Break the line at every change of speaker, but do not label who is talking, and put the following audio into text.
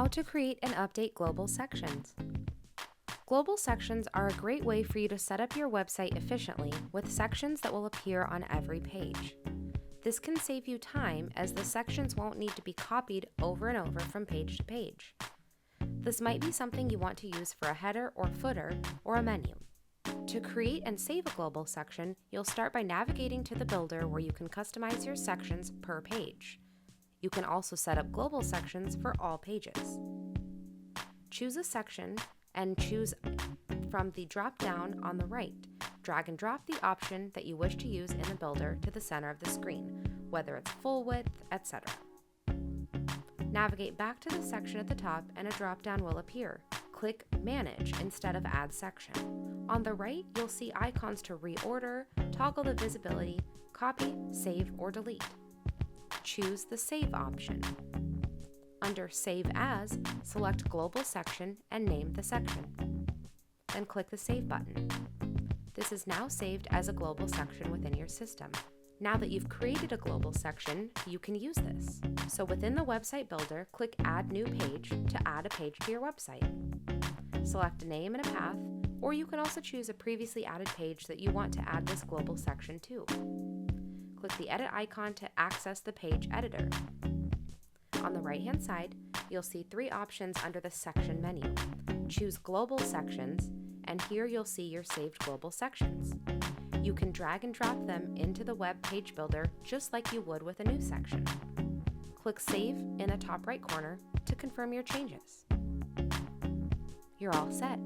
How to create and update global sections. Global sections are a great way for you to set up your website efficiently with sections that will appear on every page. This can save you time as the sections won't need to be copied over and over from page to page. This might be something you want to use for a header or footer or a menu. To create and save a global section, you'll start by navigating to the builder where you can customize your sections per page. You can also set up global sections for all pages. Choose a section and choose from the drop-down on the right. Drag and drop the option that you wish to use in the builder to the center of the screen, whether it's full width, etc. Navigate back to the section at the top and a drop-down will appear. Click Manage instead of Add Section. On the right, you'll see icons to reorder, toggle the visibility, copy, save, or delete. Choose the Save option. Under Save As, select Global Section and name the section. Then click the Save button. This is now saved as a global section within your system. Now that you've created a global section, you can use this. So within the website builder, click Add New Page to add a page to your website. Select a name and a path, or you can also choose a previously added page that you want to add this global section to. Click the edit icon to access the page editor. On the right-hand side, you'll see three options under the section menu. Choose Global Sections, and here you'll see your saved global sections. You can drag and drop them into the web page builder just like you would with a new section. Click Save in the top right corner to confirm your changes. You're all set.